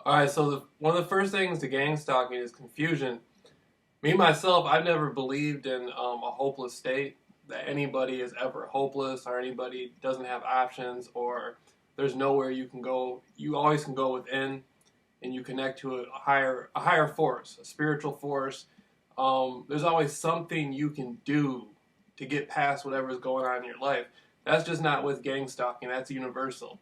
All right, so one of the first things to gang stalking is confusion. Me myself, I've never believed in a hopeless state, that anybody is ever hopeless or anybody doesn't have options or there's nowhere you can go. You always can go within and you connect to a higher force, a spiritual force. There's always something you can do to get past whatever's going on in your life. That's just not with gang stalking. That's universal.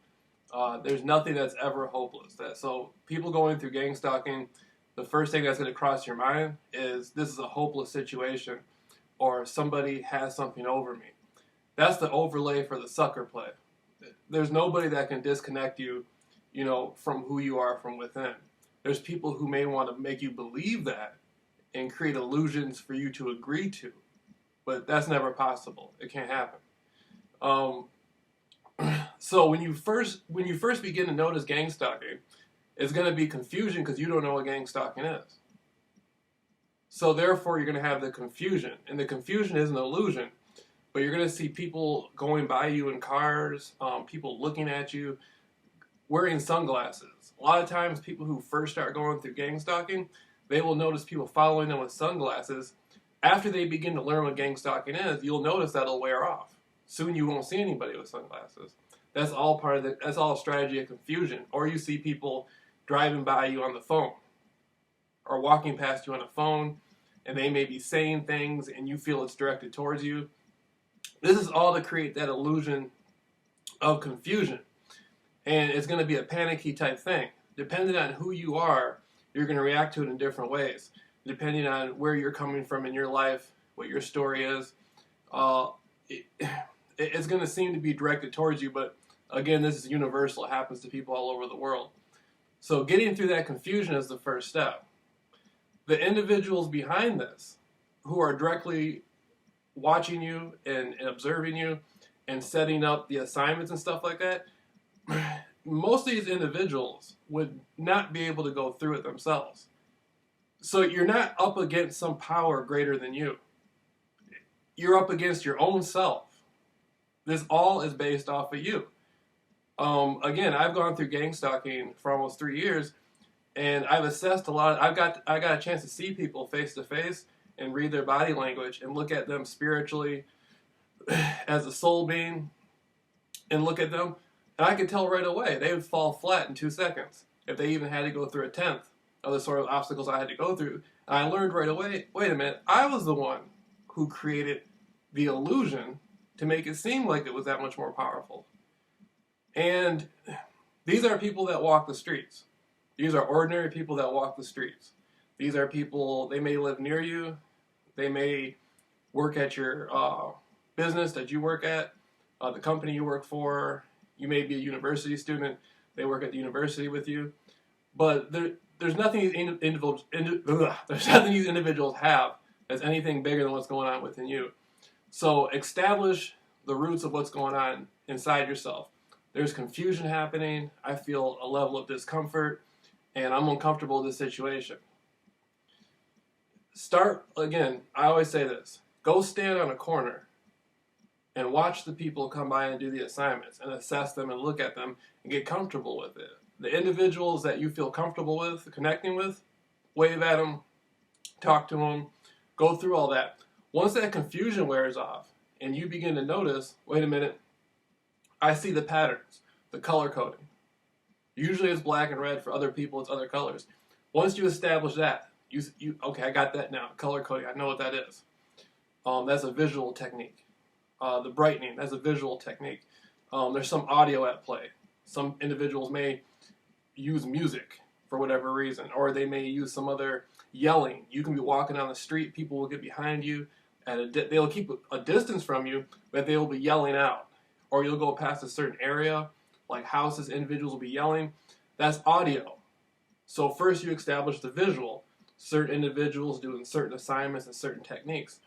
There's nothing that's ever hopeless. So people going through gang stalking, the first thing that's going to cross your mind is this is a hopeless situation, or somebody has something over me. That's the overlay for the sucker play. There's nobody that can disconnect you, from who you are from within. There's people who may want to make you believe that and create illusions for you to agree to, but that's never possible. It can't happen. Um, so when you first begin to notice gang stalking, it's going to be confusion because you don't know what gang stalking is. So therefore, you're going to have the confusion, and the confusion is an illusion. But you're going to see people going by you in cars, people looking at you, wearing sunglasses. A lot of times, people who first start going through gang stalking, they will notice people following them with sunglasses. After they begin to learn what gang stalking is, you'll notice that'll wear off. Soon you won't see anybody with sunglasses. That's all that's all a strategy of confusion. Or you see people driving by you on the phone or walking past you on a phone, and they may be saying things and you feel it's directed towards you. This is all to create that illusion of confusion. And it's going to be a panicky type thing. Depending on who you are, you're going to react to it in different ways. Depending on where you're coming from in your life, what your story is, it's going to seem to be directed towards you. But again, this is universal. It happens to people all over the world. So getting through that confusion is the first step. The individuals behind this, who are directly watching you and observing you and setting up the assignments and stuff like that, most of these individuals would not be able to go through it themselves. So you're not up against some power greater than you. You're up against your own self. This all is based off of you. Again, I've gone through gang stalking for almost 3 years, and I've assessed a lot. I got a chance to see people face to face and read their body language and look at them spiritually as a soul being, and look at them, and I could tell right away they would fall flat in 2 seconds if they even had to go through a tenth of the sort of obstacles I had to go through. And I learned right away, wait a minute, I was the one who created the illusion to make it seem like it was that much more powerful. And these are people that walk the streets. These are ordinary people that walk the streets. These are people, they may live near you. They may work at your business that you work at, the company you work for. You may be a university student. They work at the university with you. But there's nothing there's nothing these individuals have that's anything bigger than what's going on within you. So establish the roots of what's going on inside yourself. There's confusion happening. I feel a level of discomfort, and I'm uncomfortable with this situation. Start, again, I always say this, go stand on a corner and watch the people come by and do the assignments and assess them and look at them and get comfortable with it. The individuals that you feel comfortable with, connecting with, wave at them, talk to them, go through all that. Once that confusion wears off and you begin to notice, wait a minute, I see the patterns, the color coding. Usually it's black and red. For other people, it's other colors. Once you establish that, okay, I got that now. Color coding, I know what that is. That's a visual technique. The brightening, that's a visual technique. There's some audio at play. Some individuals may use music for whatever reason, or they may use some other yelling. You can be walking down the street, people will get behind you, and they'll keep a distance from you, but they will be yelling out. Or you'll go past a certain area, like houses, individuals will be yelling. That's audio. So first you establish the visual. Certain individuals doing certain assignments and certain techniques.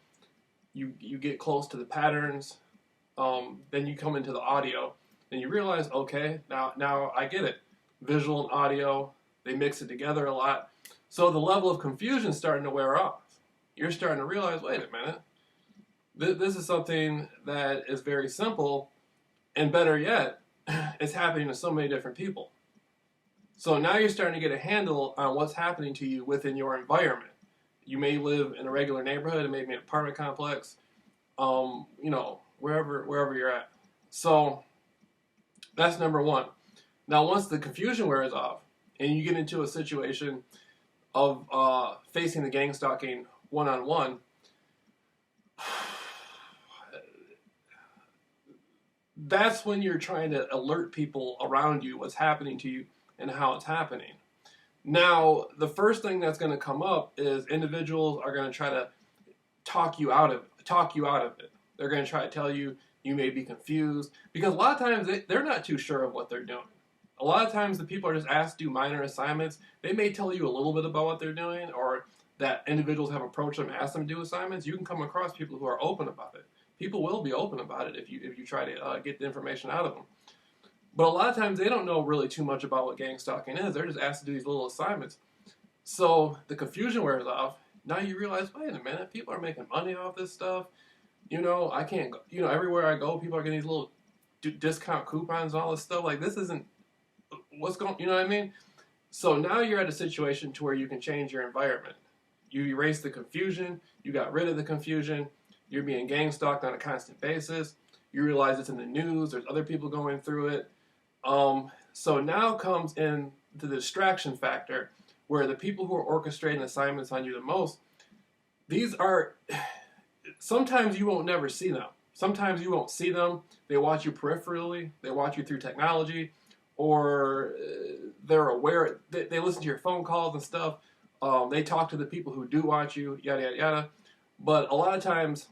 You get close to the patterns, then you come into the audio, and you realize, okay, now I get it. Visual and audio, they mix it together a lot. So the level of confusion is starting to wear off. You're starting to realize, wait a minute, this is something that is very simple, and better yet, it's happening to so many different people. So now you're starting to get a handle on what's happening to you within your environment. You may live in a regular neighborhood, maybe an apartment complex, wherever you're at. So that's number one. Now, once the confusion wears off and you get into a situation of facing the gang stalking one-on-one, that's when you're trying to alert people around you what's happening to you and how it's happening. Now, the first thing that's going to come up is individuals are going to try to talk you out of it. They're going to try to tell you may be confused, because a lot of times they're not too sure of what they're doing. A lot of times the people are just asked to do minor assignments. They may tell you a little bit about what they're doing, or that individuals have approached them and asked them to do assignments. You can come across people who are open about it. People will be open about it if you try to get the information out of them. But a lot of times they don't know really too much about what gang stalking is. They're just asked to do these little assignments. So the confusion wears off. Now you realize, wait a minute, people are making money off this stuff. I can't go, everywhere I go, people are getting these little discount coupons and all this stuff. Like, this isn't what's going, you know what I mean? So now you're at a situation to where you can change your environment. You erase the confusion. You got rid of the confusion. You're being gang stalked on a constant basis. You realize it's in the news. There's other people going through it. So now comes in the distraction factor, where the people who are orchestrating assignments on you the most, these are, sometimes you won't never see them. Sometimes you won't see them. They watch you peripherally. They watch you through technology, or they're aware. They listen to your phone calls and stuff. They talk to the people who do watch you, yada, yada, yada. But a lot of times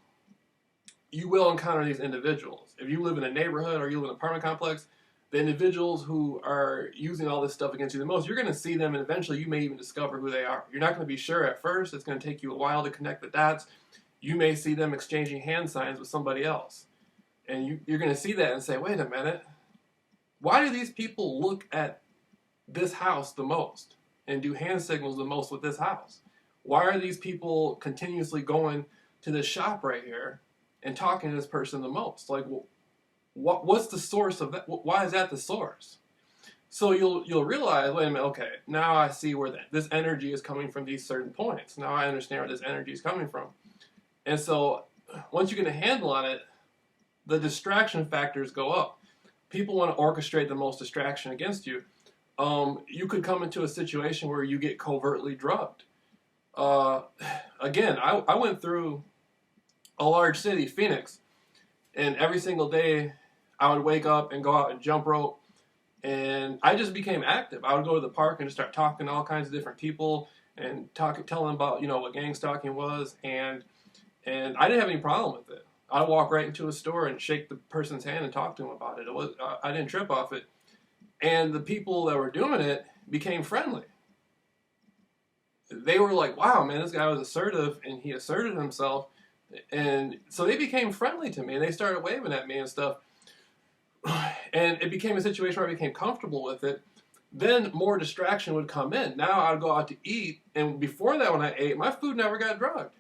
you will encounter these individuals. If you live in a neighborhood or you live in an apartment complex, the individuals who are using all this stuff against you the most, you're going to see them, and eventually you may even discover who they are. You're not going to be sure at first. It's going to take you a while to connect the dots. You may see them exchanging hand signs with somebody else. And you're going to see that and say, wait a minute, why do these people look at this house the most and do hand signals the most with this house? Why are these people continuously going to this shop right here and talking to this person the most? Like, what's the source of that? Why is that the source? So you'll realize, wait a minute, okay, now I see where this energy is coming from, these certain points. Now I understand where this energy is coming from. And so once you get a handle on it, the distraction factors go up. People want to orchestrate the most distraction against you. You could come into a situation where you get covertly drugged. Again, I went through a large city, Phoenix, and every single day I would wake up and go out and jump rope, and I just became active. I would go to the park and just start talking to all kinds of different people and tell them about what gang stalking was, and I didn't have any problem with it. I'd walk right into a store and shake the person's hand and talk to them about it. I didn't trip off it, and the people that were doing it became friendly. They were like, wow, man, this guy was assertive, and he asserted himself. And so they became friendly to me, and they started waving at me and stuff. And it became a situation where I became comfortable with it. Then more distraction would come in. Now I'd go out to eat, and before that when I ate, my food never got drugged.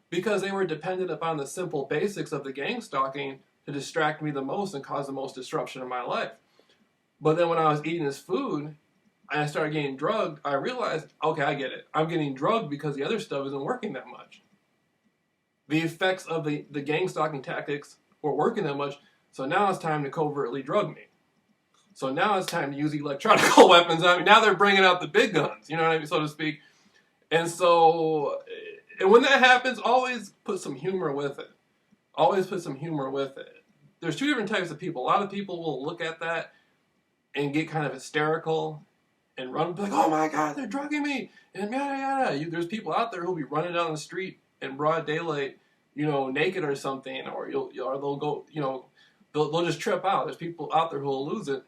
Because they were dependent upon the simple basics of the gang stalking to distract me the most and cause the most disruption in my life. But then when I was eating this food, and I started getting drugged, I realized, okay, I get it. I'm getting drugged because the other stuff isn't working that much. The effects of the gang stalking tactics weren't working that much, so now it's time to covertly drug me. So now it's time to use electronic weapons on me. Now they're bringing out the big guns, you know what I mean, so to speak. And so, and when that happens, always put some humor with it. Always put some humor with it. There's two different types of people. A lot of people will look at that and get kind of hysterical and run, be like, oh my God, they're drugging me, and yada yada. There's people out there who'll be running down the street in broad daylight, naked or something, or they'll go, they'll just trip out. There's people out there who'll lose it.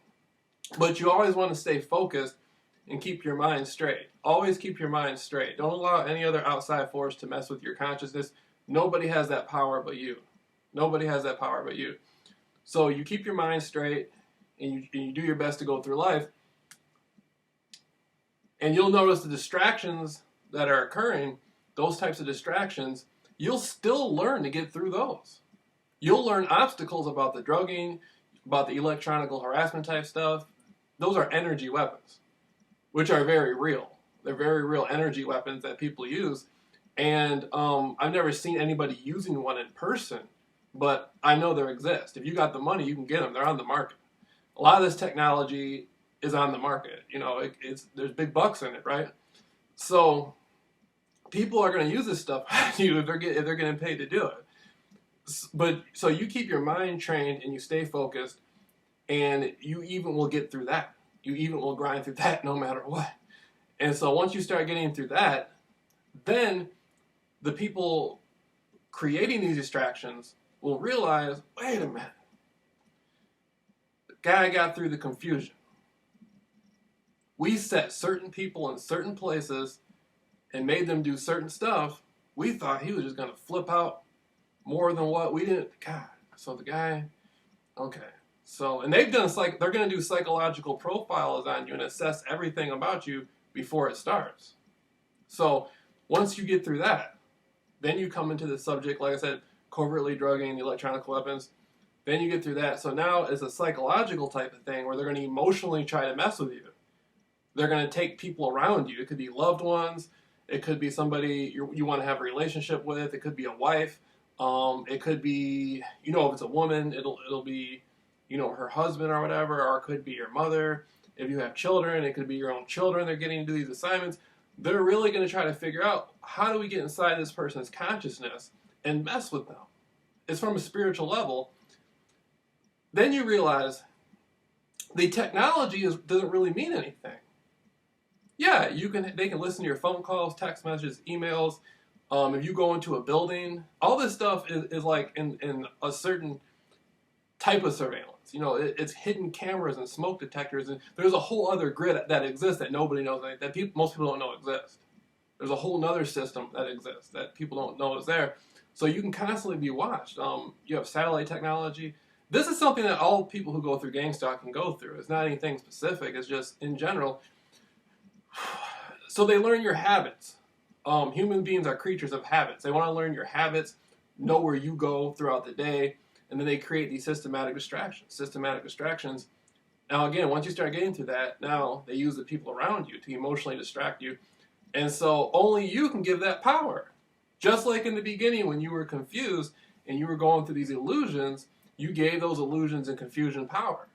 But you always want to stay focused and keep your mind straight. Always keep your mind straight. Don't allow any other outside force to mess with your consciousness. Nobody has that power but you. Nobody has that power but you. So you keep your mind straight, and you do your best to go through life. And you'll notice the distractions that are occurring, those types of distractions, you'll still learn to get through those. You'll learn obstacles about the drugging, about the electronic harassment type stuff. Those are energy weapons. which are very real. They're very real energy weapons that people use. And I've never seen anybody using one in person, but I know they exist. If you got the money, you can get them. They're on the market. A lot of this technology is on the market. You know, there's big bucks in it, right? So people are going to use this stuff on you if they're getting paid to do it. But so you keep your mind trained and you stay focused, and you even will get through that. You even will grind through that no matter what. And so once you start getting through that, then the people creating these distractions will realize, wait a minute, the guy got through the confusion. We set certain people in certain places and made them do certain stuff. We thought he was just going to flip out more than what we didn't. God, so the guy, okay. So, and they're going to do psychological profiles on you and assess everything about you before it starts. So once you get through that, then you come into the subject, like I said, covertly drugging the electronic weapons. Then you get through that. So now it's a psychological type of thing where they're going to emotionally try to mess with you. They're going to take people around you. It could be loved ones. It could be somebody you want to have a relationship with. It could be a wife. It could be, you know, if it's a woman, it'll be, you know, her husband or whatever, or it could be your mother. If you have children, it could be your own children. They're getting to do these assignments. They're really going to try to figure out, how do we get inside this person's consciousness and mess with them? It's from a spiritual level. Then you realize the technology doesn't really mean anything. Yeah, they can listen to your phone calls, text messages, emails. If you go into a building, all this stuff is like in a certain type of surveillance. You know, it's hidden cameras and smoke detectors, and there's a whole other grid that exists that nobody knows, that most people don't know exists. There's a whole other system that exists that people don't know is there. So you can constantly be watched. You have satellite technology. This is something that all people who go through gang stalking go through. It's not anything specific. It's just in general. So they learn your habits. Human beings are creatures of habits. They want to learn your habits, know where you go throughout the day, and then they create these systematic distractions. Now again, once you start getting through that, now they use the people around you to emotionally distract you. And so only you can give that power. Just like in the beginning when you were confused and you were going through these illusions, you gave those illusions and confusion power.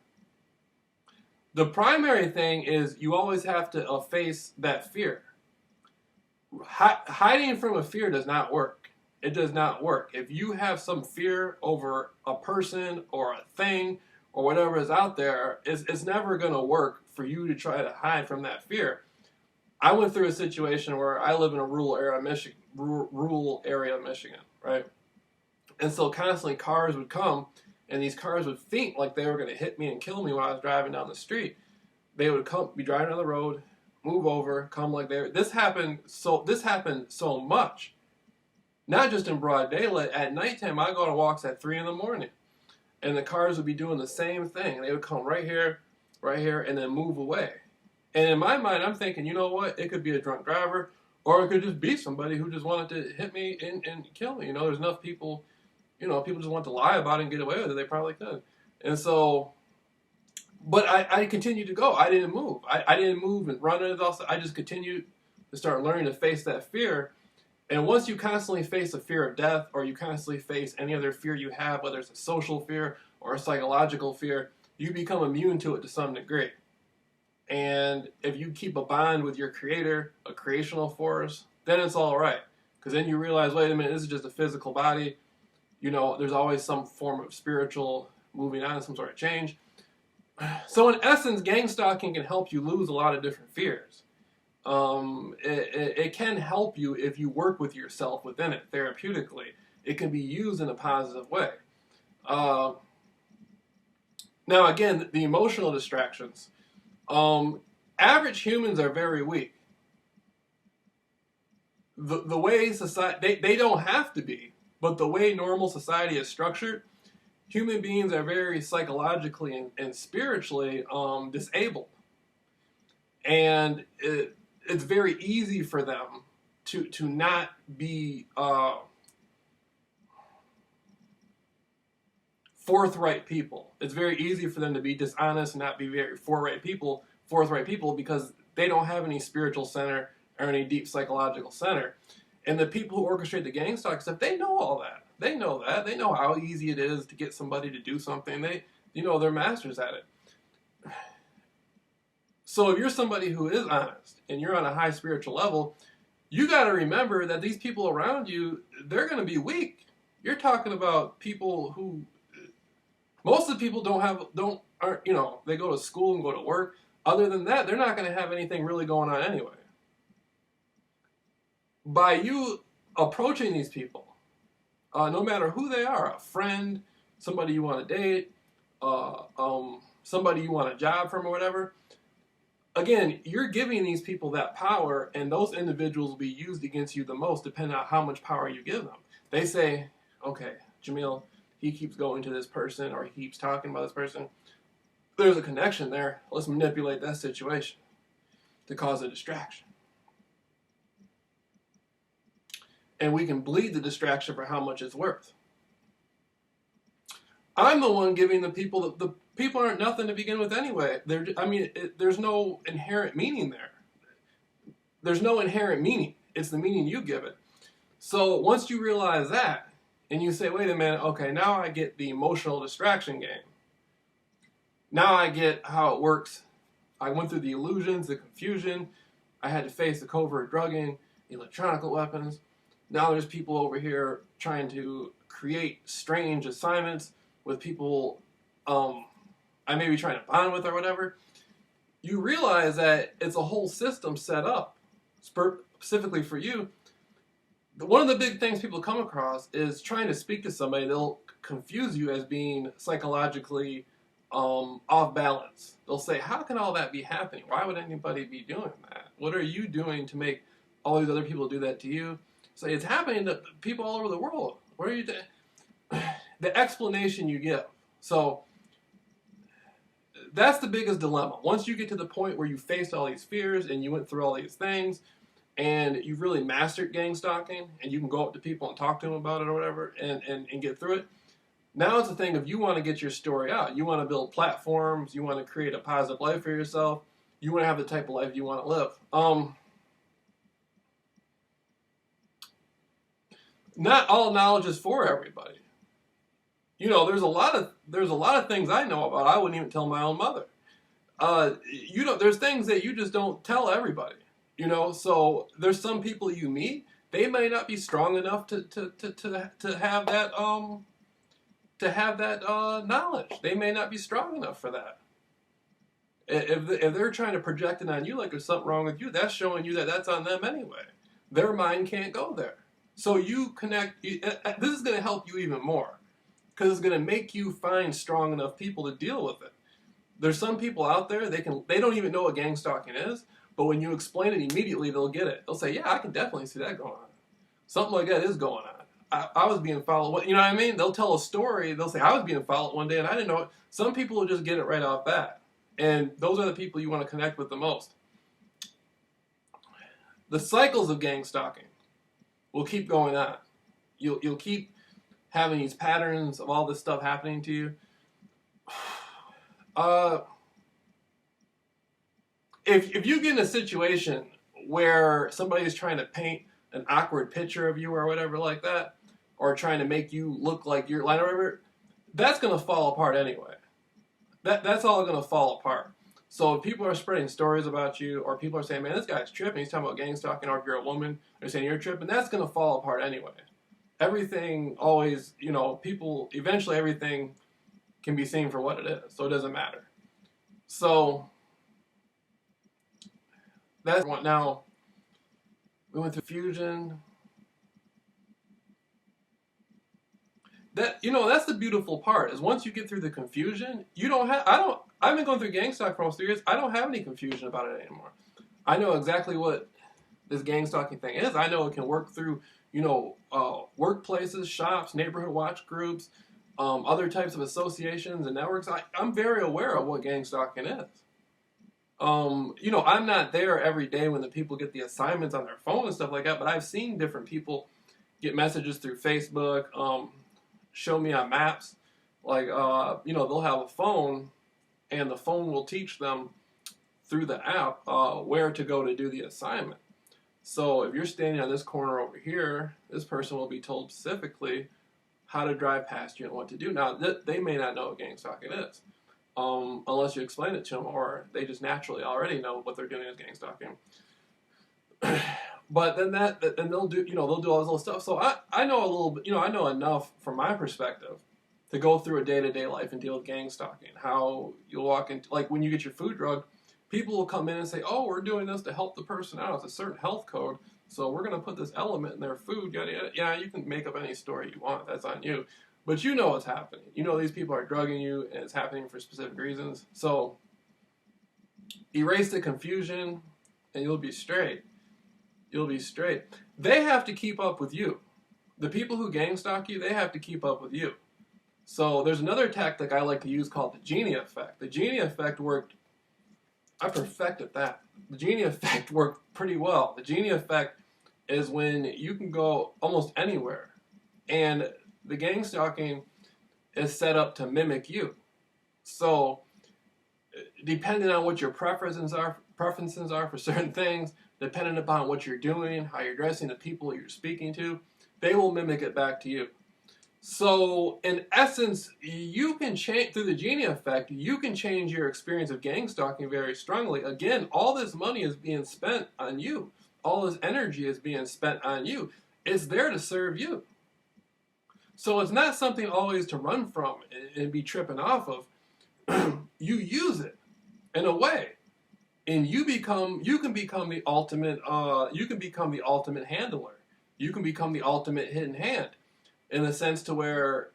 The primary thing is you always have to face that fear. Hiding from a fear does not work. It does not work. If you have some fear over a person or a thing or whatever is out there, it's never going to work for you to try to hide from that fear. I went through a situation where I live in a rural area of Michigan, right? And so constantly cars would come, and these cars would think like they were going to hit me and kill me when I was driving down the street. They would be driving down the road, move over, come like they. This happened so much. Not just in broad daylight. At nighttime, I go on walks at 3 a.m, and the cars would be doing the same thing. They would come right here, and then move away. And in my mind, I'm thinking, you know what? It could be a drunk driver, or it could just be somebody who just wanted to hit me and kill me. You know, there's enough people, you know, people just want to lie about it and get away with it. They probably could. And so, but I continued to go. I didn't move. I didn't move and run into it. I just continued to start learning to face that fear. And once you constantly face a fear of death, or you constantly face any other fear you have, whether it's a social fear or a psychological fear, you become immune to it to some degree. And if you keep a bond with your creator, a creational force, then it's all right. Because then you realize, wait a minute, this is just a physical body. You know, there's always some form of spiritual moving on, some sort of change. So in essence, gang stalking can help you lose a lot of different fears. It can help you if you work with yourself within it therapeutically. It can be used in a positive way. Now again, the emotional distractions. Average humans are very weak. The way society, they don't have to be, but the way normal society is structured, human beings are very psychologically and spiritually disabled. And it's very easy for them to not be forthright people. It's very easy for them to be dishonest and not be very forthright people because they don't have any spiritual center or any deep psychological center. And the people who orchestrate the gang stalking stuff, they know all that. They know that. They know how easy it is to get somebody to do something. They're masters at it. So if you're somebody who is honest and you're on a high spiritual level, you got to remember that these people around you, they're going to be weak. You're talking about people who, most of the people they go to school and go to work. Other than that, they're not going to have anything really going on anyway. By you approaching these people, no matter who they are, a friend, somebody you want to date, somebody you want a job from or whatever, again, you're giving these people that power, and those individuals will be used against you the most depending on how much power you give them. They say, okay, Jamil, he keeps going to this person or he keeps talking about this person. There's a connection there. Let's manipulate that situation to cause a distraction. And we can bleed the distraction for how much it's worth. I'm the one giving the people aren't nothing to begin with anyway. There's no inherent meaning there. There's no inherent meaning. It's the meaning you give it. So once you realize that, and you say, wait a minute, okay, now I get the emotional distraction game. Now I get how it works. I went through the illusions, the confusion. I had to face the covert drugging, electronic weapons. Now there's people over here trying to create strange assignments with people I may be trying to bond with or whatever. You realize that it's a whole system set up specifically for you. One of the big things people come across is trying to speak to somebody. They'll confuse you as being psychologically off balance. They'll say, how can all that be happening? Why would anybody be doing that? What are you doing to make all these other people do that to you? So it's happening to people all over the world. What are you doing? The explanation you give. So that's the biggest dilemma. Once you get to the point where you faced all these fears and you went through all these things and you've really mastered gang stalking and you can go up to people and talk to them about it or whatever and get through it, now it's a thing of you want to get your story out. You want to build platforms. You want to create a positive life for yourself. You want to have the type of life you want to live. Not all knowledge is for everybody. There's a lot of things I know about I wouldn't even tell my own mother. There's things that you just don't tell everybody. So there's some people you meet, they may not be strong enough to have that knowledge. They may not be strong enough for that. If they're trying to project it on you like there's something wrong with you, that's showing you that that's on them anyway. Their mind can't go there. So you connect. This is going to help you even more because it's going to make you find strong enough people to deal with it. There's some people out there, they don't even know what gang stalking is, but when you explain it immediately, they'll get it. They'll say, yeah, I can definitely see that going on. Something like that is going on. I was being followed. You know what I mean? They'll tell a story. They'll say, I was being followed one day and I didn't know it. Some people will just get it right off bat. And those are the people you want to connect with the most. The cycles of gang stalking will keep going on. You'll keep having these patterns of all this stuff happening to you. If you get in a situation where somebody's trying to paint an awkward picture of you or whatever like that, or trying to make you look like you're lying or whatever, that's going to fall apart anyway. That's all going to fall apart. So if people are spreading stories about you, or people are saying, man, this guy's tripping, he's talking about gang stalking, or if you're a woman, they're saying you're tripping, that's going to fall apart anyway. Everything always, eventually everything can be seen for what it is, so it doesn't matter. So that's what now we went through fusion. That's the beautiful part, is once you get through the confusion, I've been going through gang stalking for almost 3 years. I don't have any confusion about it anymore. I know exactly what this gang stalking thing is. I know it can work through, workplaces, shops, neighborhood watch groups, other types of associations and networks. I'm very aware of what gang stalking is. I'm not there every day when the people get the assignments on their phone and stuff like that, but I've seen different people get messages through Facebook, show me on maps, like, they'll have a phone and the phone will teach them through the app where to go to do the assignment. So if you're standing on this corner over here, this person will be told specifically how to drive past you and what to do. Now, they may not know what gang stalking is, unless you explain it to them, or they just naturally already know what they're doing is gang stalking. But then then they'll do, they'll do all this little stuff. So I know a little bit, I know enough from my perspective to go through a day-to-day life and deal with gang stalking. How you'll walk into, like when you get your food drug, people will come in and say, oh, we're doing this to help the person out. It's a certain health code, so we're going to put this element in their food, yada, yada. Yeah, you can make up any story you want. That's on you. But you know what's happening. You know these people are drugging you, and it's happening for specific reasons. So erase the confusion, and you'll be straight. You'll be straight. They have to keep up with you. The people who gang stalk you, they have to keep up with you. So there's another tactic I like to use called the genie effect. The genie effect worked. I perfected that. The genie effect worked pretty well. The genie effect is when you can go almost anywhere, and the gang stalking is set up to mimic you. So depending on what your preferences are for certain things, depending upon what you're doing, how you're dressing, the people you're speaking to, they will mimic it back to you. So, in essence, you can change, through the genie effect, you can change your experience of gang stalking very strongly. Again, all this money is being spent on you. All this energy is being spent on you. It's there to serve you. So it's not something always to run from and be tripping off of. You use it in a way, and you can become the ultimate handler. You can become the ultimate hidden hand, in the sense to where,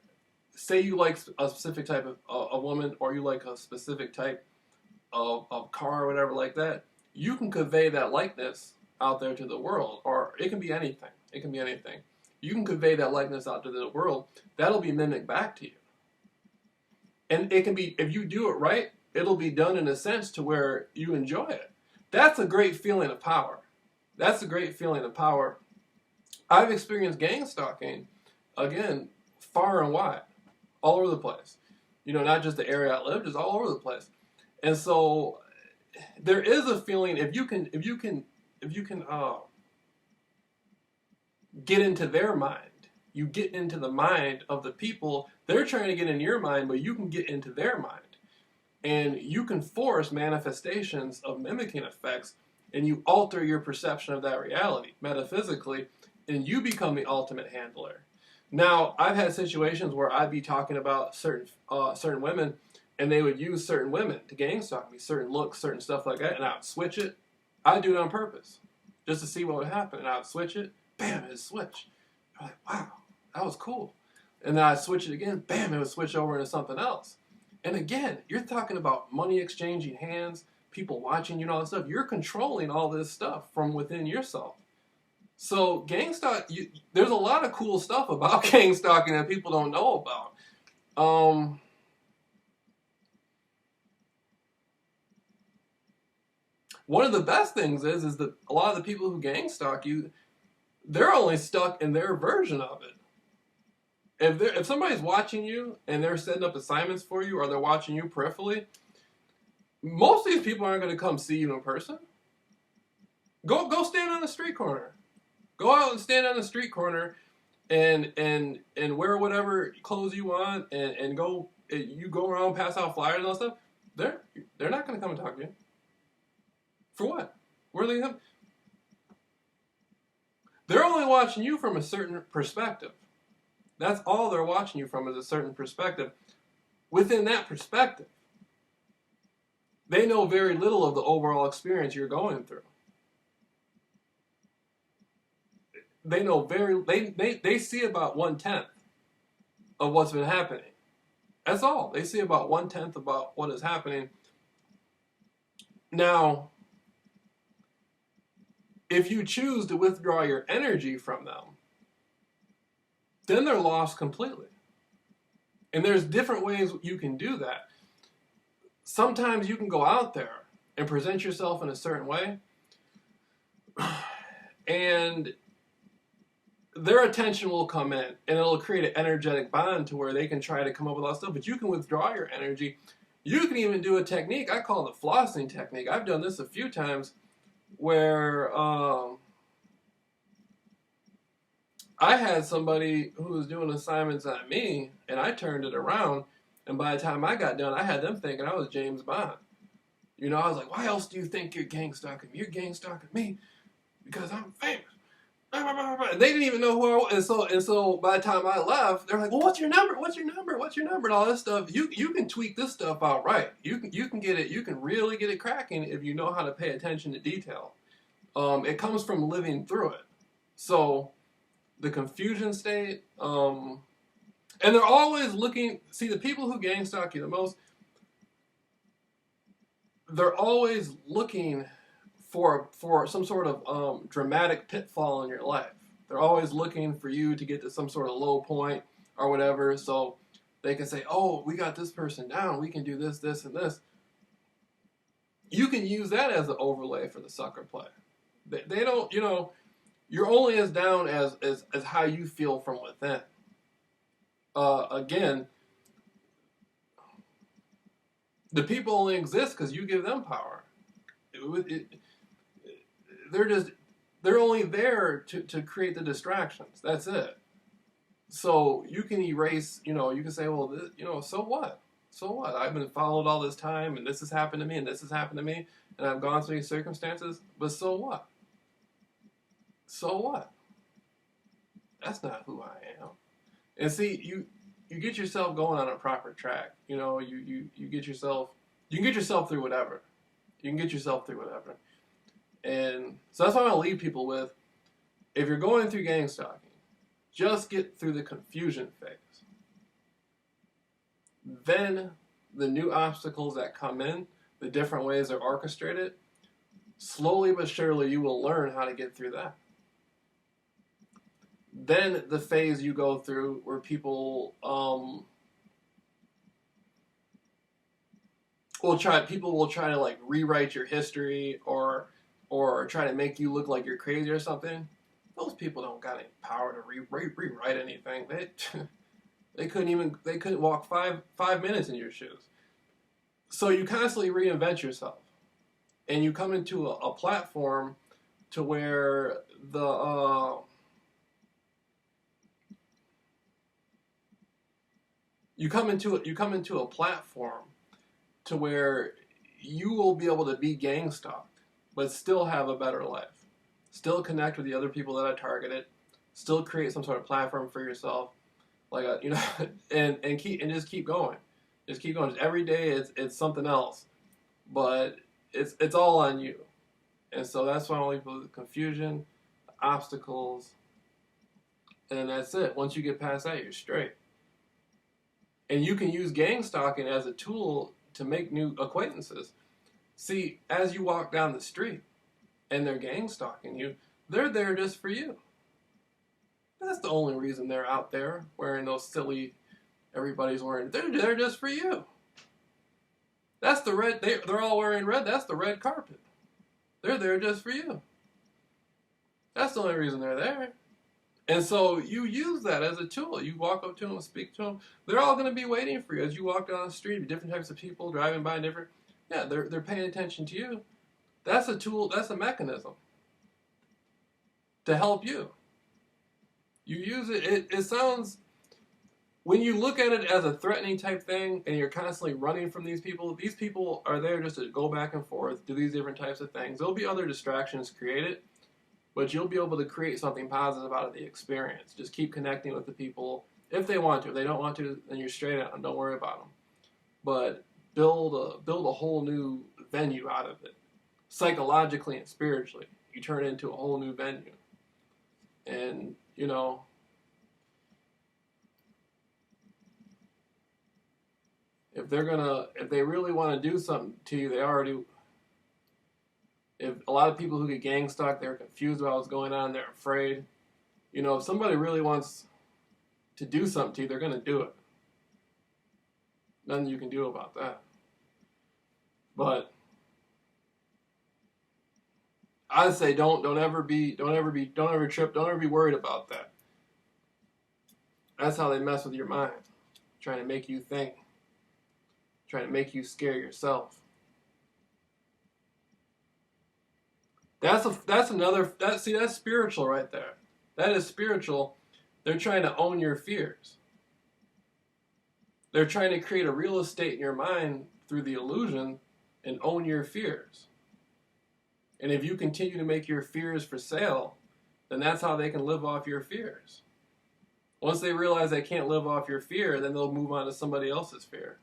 say you like a specific type of woman, or you like a specific type of car or whatever like that, you can convey that likeness out there to the world. Or it can be anything. It can be anything. You can convey that likeness out to the world. That'll be mimicked back to you. And it can be, if you do it right, it'll be done in a sense to where you enjoy it. That's a great feeling of power. That's a great feeling of power. I've experienced gang stalking, again, far and wide, all over the place. Not just the area I live, just all over the place. And so there is a feeling, if you can get into their mind, you get into the mind of the people. They're trying to get in your mind, but you can get into their mind. And you can force manifestations of mimicking effects, and you alter your perception of that reality metaphysically, and you become the ultimate handler. Now, I've had situations where I'd be talking about certain women, and they would use certain women to gang stalk me, certain looks, certain stuff like that, and I would switch it. I'd do it on purpose, just to see what would happen, and I would switch it. Bam, it would switch. I'm like, wow, that was cool. And then I'd switch it again. Bam, it would switch over into something else. And again, you're talking about money exchanging hands, people watching you, all this stuff. You're controlling all this stuff from within yourself. So gang stalk, there's a lot of cool stuff about gang stalking that people don't know about. One of the best things is that a lot of the people who gang stalk you, they're only stuck in their version of it. If somebody's watching you and they're setting up assignments for you, or they're watching you peripherally, most of these people aren't going to come see you in person. Go stand on the street corner. Go out and stand on the street corner and wear whatever clothes you want, and you go around, pass out flyers and all that stuff. They're not going to come and talk to you. For what? Where are they going? They're only watching you from a certain perspective. That's all they're watching you from, is a certain perspective. Within that perspective, they know very little of the overall experience you're going through. They know they see about 1/10 of what's been happening. That's all. They see about 1/10 about what is happening. Now, if you choose to withdraw your energy from them, then they're lost completely. And there's different ways you can do that. Sometimes you can go out there and present yourself in a certain way, and their attention will come in, and it'll create an energetic bond to where they can try to come up with all stuff, but you can withdraw your energy, You can even do a technique. I call it the flossing technique. I've done this a few times where I had somebody who was doing assignments on me, and I turned it around, and by the time I got done, I had them thinking I was James Bond. You know, I was like, why else do you think you're gang stalking me? You're gang stalking me because I'm famous. And they didn't even know who I was. And so by the time I left, they're like, well, what's your number? What's your number? What's your number? And all this stuff. You can tweak this stuff out right. You can get it. You can really get it cracking if you know how to pay attention to detail. It comes from living through it. So the confusion state, and they're always looking. See, the people who gang stalk you the most, they're always looking for some sort of dramatic pitfall in your life. They're always looking for you to get to some sort of low point or whatever, so they can say, oh, we got this person down, we can do this, this, and this. You can use that as an overlay for the sucker play. They don't, you know, you're only as down as how you feel from within. Again, the people only exist because you give them power. They're only there to create the distractions. That's it. So you can erase, you know, you can say, well, this, you know, so what? So what? I've been followed all this time, and this has happened to me, and this has happened to me, and I've gone through these circumstances, but so what? So what? That's not who I am. And see, you get yourself going on a proper track. You know, you can get yourself through whatever. You can get yourself through whatever. And so that's what I want to leave people with. If you're going through gang stalking, just get through the confusion phase. Then the new obstacles that come in, the different ways they're orchestrated, slowly but surely you will learn how to get through that. Then the phase you go through where people will try to like rewrite your history or try to make you look like you're crazy or something. Those people don't got any power to rewrite anything. They couldn't walk five minutes in your shoes. So you constantly reinvent yourself, and you come into a platform to where you come into a platform to where you will be able to be gang stalked, but still have a better life, still connect with the other people that I targeted, still create some sort of platform for yourself, like you know, and just keep going, just keep going. Just every day it's something else, but it's all on you, and so that's why I leave with the confusion, the obstacles, and that's it. Once you get past that, you're straight. And you can use gang stalking as a tool to make new acquaintances. See, as you walk down the street and they're gang stalking you, they're there just for you. That's the only reason they're out there wearing those silly, everybody's wearing, they're there just for you. That's the red, they're all wearing red, that's the red carpet. They're there just for you. That's the only reason they're there. And so you use that as a tool. You walk up to them, speak to them. They're all going to be waiting for you as you walk down the street. Different types of people driving by, different. Yeah, they're paying attention to you. That's a tool. That's a mechanism to help you. You use it. It sounds, when you look at it as a threatening type thing, and you're constantly running from these people are there just to go back and forth, do these different types of things. There'll be other distractions created, but you'll be able to create something positive out of the experience. Just keep connecting with the people if they want to. If they don't want to, then you're straight on. Don't worry about them. But build a whole new venue out of it. Psychologically and spiritually, you turn it into a whole new venue. And, you know, if they really want to do something to you, they already. If a lot of people who get gang stalked, they're confused about what's going on, they're afraid. You know, if somebody really wants to do something to you, they're going to do it. Nothing you can do about that. But I say don't ever trip, don't ever be worried about that. That's how they mess with your mind, trying to make you think, trying to make you scare yourself. That's spiritual right there. That is spiritual. They're trying to own your fears. They're trying to create a real estate in your mind through the illusion and own your fears. And if you continue to make your fears for sale, then that's how they can live off your fears. Once they realize they can't live off your fear, then they'll move on to somebody else's fear.